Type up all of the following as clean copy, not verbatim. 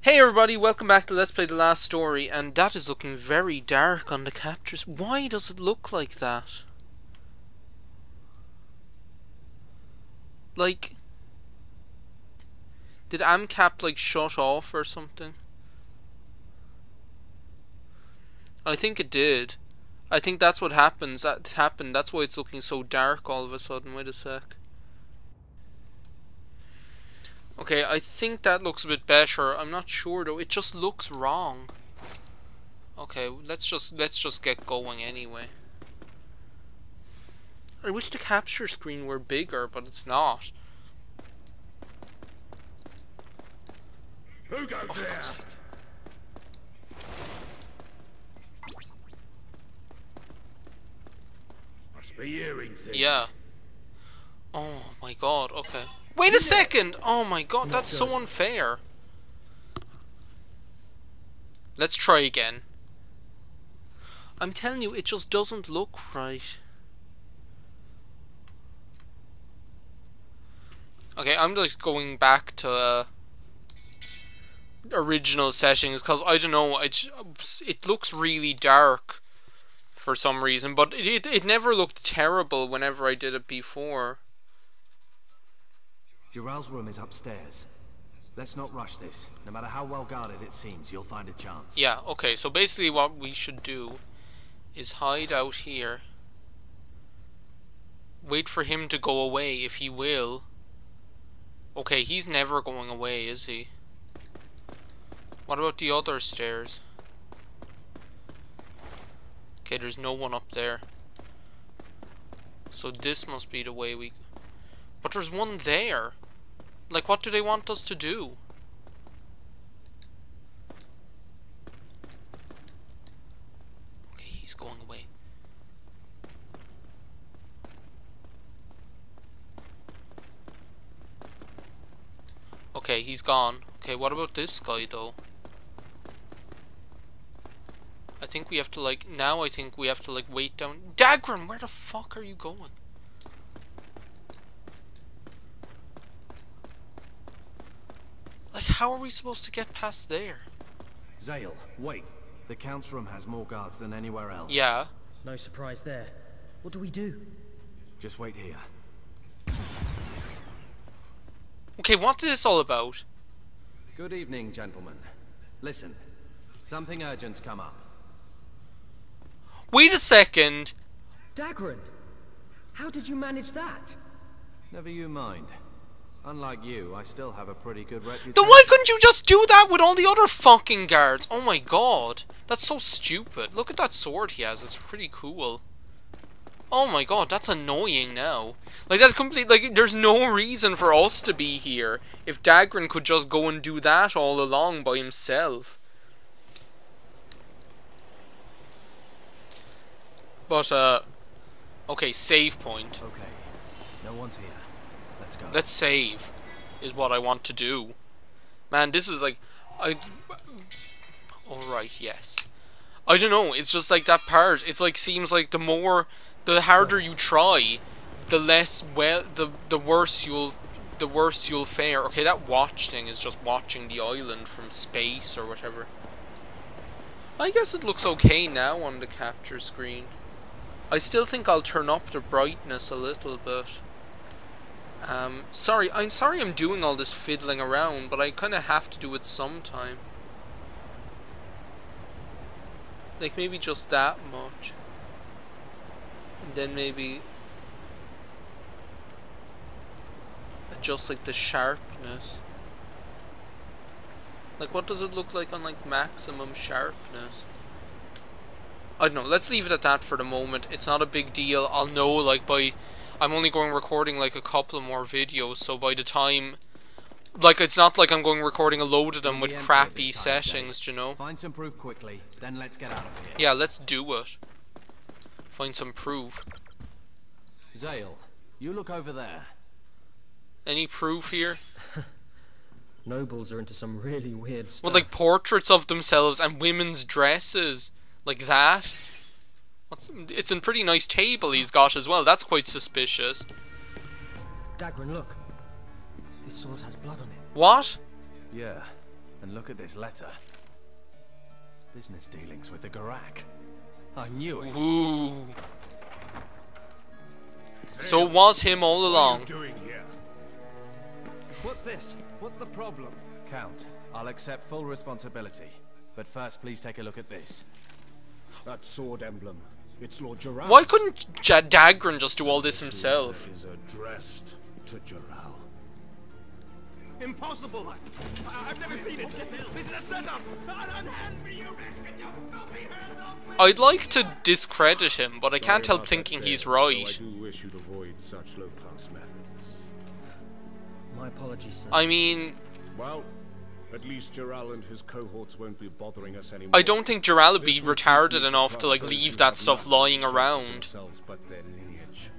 Hey everybody, welcome back to Let's Play The Last Story, and that is looking very dark on the captures. Why does it look like that? Like, did AMCAP like shut off or something? I think it did. I think that's what happens. That happened. That's why it's looking so dark all of a sudden. Wait a sec. Okay, I think that looks a bit better. I'm not sure though. It just looks wrong. Okay, let's just get going anyway. I wish the capture screen were bigger, but it's not. Who goes there? Must be hearing things. Yeah. Oh my god, okay. Wait a second! Oh my god, that's so unfair. Let's try again. I'm telling you, it just doesn't look right. Okay, I'm just going back to original settings because I don't know, it looks really dark for some reason, but it never looked terrible whenever I did it before. Jarrell's room is upstairs. Let's not rush this. No matter how well guarded it seems, you'll find a chance. Yeah, okay, so basically what we should do is hide out here. Wait for him to go away if he will. Okay, he's never going away, is he? What about the other stairs? Okay, there's no one up there. So this must be the way we... But there's one there. Like, what do they want us to do? Okay, he's going away. Okay, he's gone. Okay, what about this guy, though? I think we have to, like... Now I think we have to, like, wait down... Dagran, where the fuck are you going? Like, how are we supposed to get past there? Zale, wait. The Count's room has more guards than anywhere else. Yeah. No surprise there. What do we do? Just wait here. Okay, what's this all about? Good evening, gentlemen. Listen, something urgent's come up. Wait a second. Dagran! How did you manage that? Never you mind. Unlike you, I still have a pretty good reputation. Then why couldn't you just do that with all the other fucking guards? Oh my god. That's so stupid. Look at that sword he has. It's pretty cool. Oh my god, that's annoying now. Like, that's complete. Like, there's no reason for us to be here if Dagran could just go and do that all along by himself. But, okay, save point. Okay, no one's here. Let's go. Let's save, is what I want to do. Man, this is like... Alright, yes. I don't know, it's just like that part. It's like, seems like the harder you try, the less the worse you'll fare. Okay, that watch thing is just watching the island from space or whatever. I guess it looks okay now on the capture screen. I still think I'll turn up the brightness a little bit. I'm sorry I'm doing all this fiddling around, but I kind of have to do it sometime. Like, maybe just that much. And then maybe adjust, like, the sharpness. Like, what does it look like on, like, maximum sharpness? I don't know, let's leave it at that for the moment. It's not a big deal. I'll know, like, I'm only going recording like a couple more videos, so by the time, like, it's not like I'm going recording a load of them with crappy settings, you know? Find some proof quickly, then let's get out of here. Yeah, let's do it. Find some proof. Zale, you look over there. Any proof here? Nobles are into some really weird stuff. With, like, portraits of themselves and women's dresses. Like that. It's a pretty nice table he's got as well. That's quite suspicious. Dagran, look. This sword has blood on it. What? Yeah, And look at this letter. Business dealings with the Garak. I knew it. Ooh. So it was him all along. What are you doing here? What's this? What's the problem? Count, I'll accept full responsibility. But first, please take a look at this. That sword emblem. It's Lord Geral's. Why couldn't Dagran just do all this himself? Is addressed to Geral. Impossible! I've never seen it! This is a setup! Unhand me, you wretch! Get your filthy hands off me! I'd like to discredit him, but I can't Sorry help about thinking that, he's Jay, right. though I do wish you'd avoid such low-class methods. My apologies, sir. I mean, Well, at least Geral and his cohorts won't be bothering us anymore. I don't think Geralt would be This will teach retarded me enough to trust like those leave who that have stuff nothing to lying show for around. themselves but their lineage.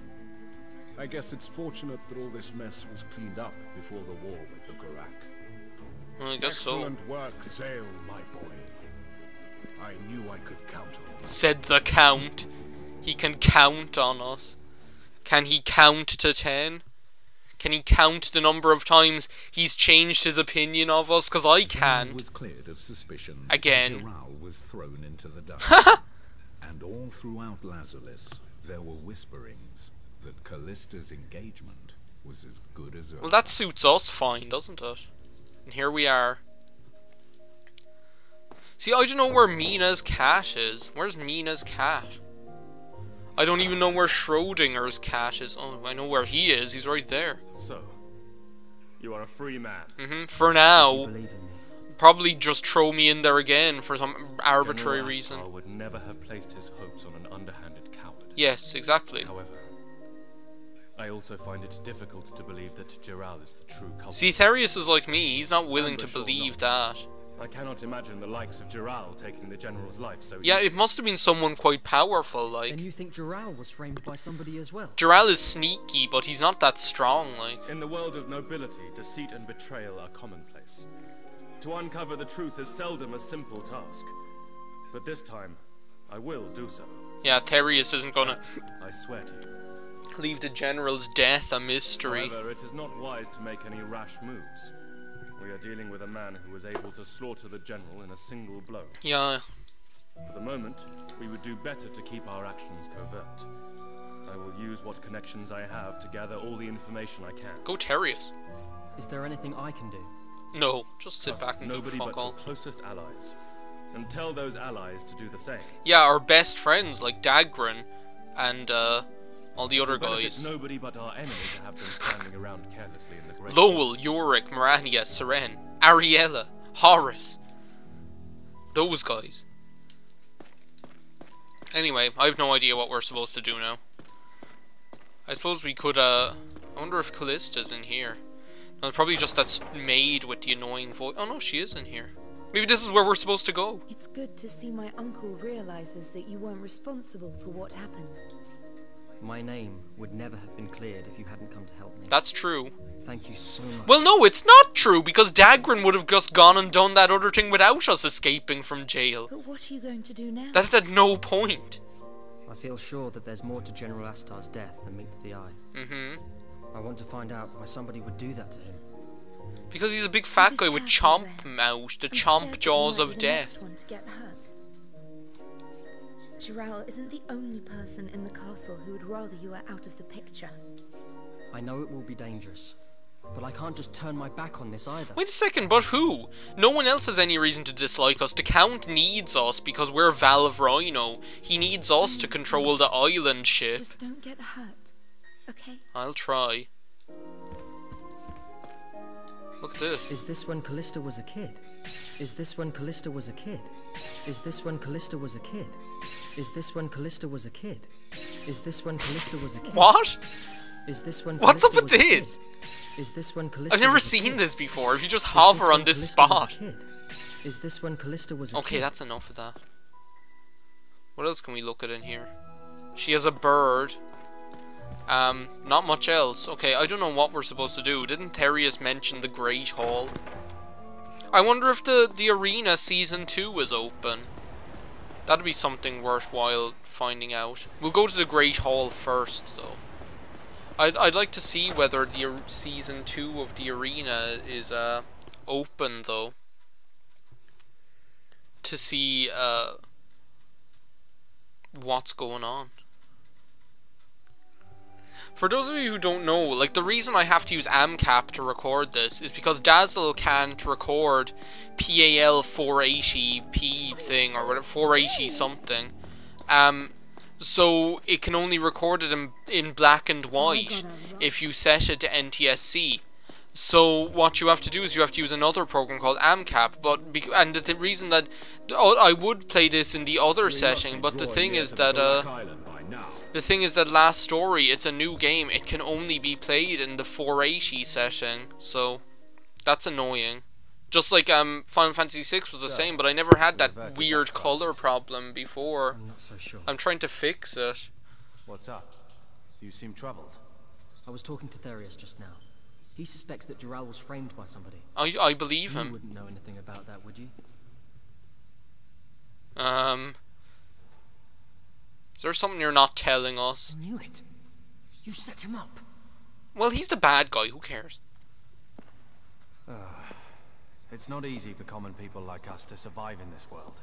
I guess it's fortunate that all this mess was cleaned up before the war with the Garak. I guess so. Excellent work, Zale, my boy. I knew I could count on you. Said the Count. He can count on us. Can he count to 10? Can he count the number of times he's changed his opinion of us? Because I can. Was cleared of suspicion. Again. Geral was thrown into the dust. And all throughout Lazulis, there were whisperings that Callista's engagement was as good as over. Well, that suits us fine, doesn't it? And here we are. See, I don't know where Mina's cat is. Where's Mina's cat? I don't even know where Schrodinger's cat is. Oh, I know where he is. He's right there. So, you are a free man. For Do you now. believe in me? Probably just throw me in there again for some arbitrary General reason. Ashtar would never have placed his hopes on an underhanded coward. Yes, exactly. However, I also find it difficult to believe that Geral is the true culprit. See, Therius is like me. He's not willing I'm to sure believe not. that. I cannot imagine the likes of Geral taking the General's life so Yeah, easily. it must have been someone quite powerful, like. Then you think Geral was framed by somebody as well? Geral is sneaky, but he's not that strong, like. In the world of nobility, deceit and betrayal are commonplace. To uncover the truth is seldom a simple task. But this time, I will do so. Yeah, Therius isn't gonna I swear to you. leave the General's death a mystery. However, it is not wise to make any rash moves. We are dealing with a man who was able to slaughter the General in a single blow. Yeah. For the moment, we would do better to keep our actions covert. I will use what connections I have to gather all the information I can. Go Therius. Is there anything I can do? No, just sit Trust back and do nobody fuck but all. your closest allies. And tell those allies to do the same. Yeah, our best friends like Dagran and all the other It will benefit guys. nobody but our enemy to have them standing around carelessly in the great. Lowell, Yorick, Marania, Seren, Ariella, Horace. Those guys. Anyway, I have no idea what we're supposed to do now. I suppose we could, I wonder if Callista's in here. No, probably just that maid with the annoying voice. Oh no, she is in here. Maybe this is where we're supposed to go. It's good to see my uncle realizes that you weren't responsible for what happened. My name would never have been cleared if you hadn't come to help me. That's true. Thank you so much. Well, no, it's not true, because Dagran would have just gone and done that other thing without us escaping from jail. But what are you going to do now? That had no point. I feel sure that there's more to General Astar's death than meets the eye. I want to find out why somebody would do that to him. Because he's a big fat guy with chomp mouth, the I'm chomp scared that jaws you might of be the next death. one to get hurt. Geral isn't the only person in the castle who would rather you were out of the picture. I know it will be dangerous, but I can't just turn my back on this either. Wait a second, but who? No one else has any reason to dislike us. The Count needs us because we're Valve Rhino. He needs us to control the island ship. Just don't get hurt, okay? I'll try. Look at this. Is this when Callista was a kid? Is this when Callista was a kid? Is this when Callista was a kid? Is this when Callista was a kid? Is this when Callista was a kid? What? Is this when What's up Callista with was a kid? this? Is this when Callista I've never was a seen kid? this before. If you just Is hover when on this Callista was a spot. kid? Is this when Callista was a Okay, kid? that's enough of that. What else can we look at in here? She has a bird. Not much else. Okay, I don't know what we're supposed to do. Didn't Therius mention the Great Hall? I wonder if the Arena Season 2 is open. That'd be something worthwhile finding out. We'll go to the Great Hall first, though. I'd like to see whether the Season 2 of the Arena is open, though. to see what's going on. For those of you who don't know, like, the reason I have to use AMCAP to record this is because Dazzle can't record PAL 480p thing, or whatever, 480 something. So it can only record it in black and white if you set it to NTSC. So what you have to do is you have to use another program called AMCAP, and the reason that I would play this in the other setting, but the thing is that Last Story, it's a new game, it can only be played in the 480 setting, so that's annoying. Just like Final Fantasy VI was the same, but I never had that weird color problem before. I'm not so sure. I'm trying to fix it. What's up? You seem troubled. I was talking to Therius just now. He suspects that Dural was framed by somebody. I believe You him. wouldn't know anything about that, would you? Is there something you're not telling us? I knew it. You set him up. Well, he's the bad guy, who cares? It's not easy for common people like us to survive in this world.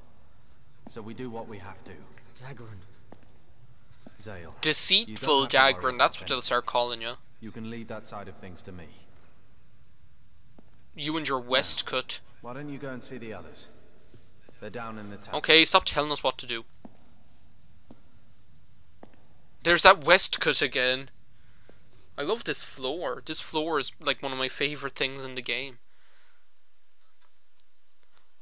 So we do what we have to. Dagran. Zale. Deceitful Dagran, that's what they'll start calling you. You can leave that side of things to me. You and your Westcut. Why don't you go and see the others? They're down in the town. Okay, stop telling us what to do. There's that Westcut again. I love this floor. This floor is like one of my favorite things in the game.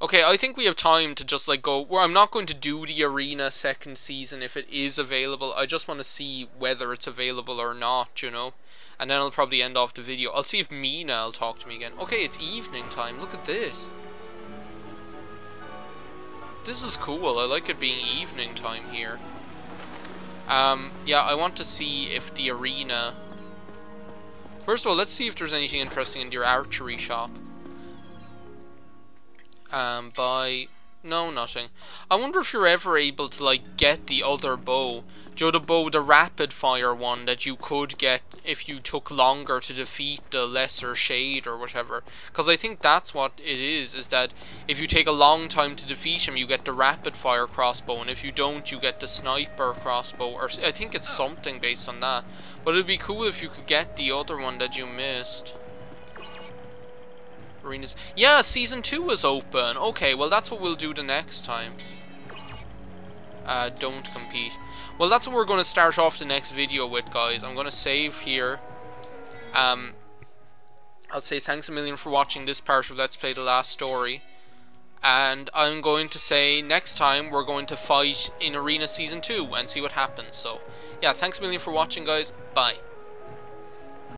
Okay, I think we have time to just like go. Well, I'm not going to do the arena second season if it is available. I just want to see whether it's available or not, you know. And then I'll probably end off the video. I'll see if Mina will talk to me again. Okay, it's evening time. Look at this. This is cool. I like it being evening time here. Yeah, I want to see if the arena... First of all, let's see if there's anything interesting in your archery shop. No, nothing. I wonder if you're ever able to, like, get the other bow. Joe, the bow, the rapid fire one that you could get if you took longer to defeat the lesser shade or whatever. Because I think that's what it is that if you take a long time to defeat him, you get the rapid fire crossbow, and if you don't, you get the sniper crossbow, or I think it's something based on that. But it'd be cool if you could get the other one that you missed. Arenas. Yeah, season 2 is open. Okay, well that's what we'll do the next time. Don't compete. Well, that's what we're going to start off the next video with, guys. I'm going to save here. I'll say thanks a million for watching this part of Let's Play The Last Story. And I'm going to say next time we're going to fight in Arena Season 2 and see what happens. So, yeah, thanks a million for watching, guys. Bye.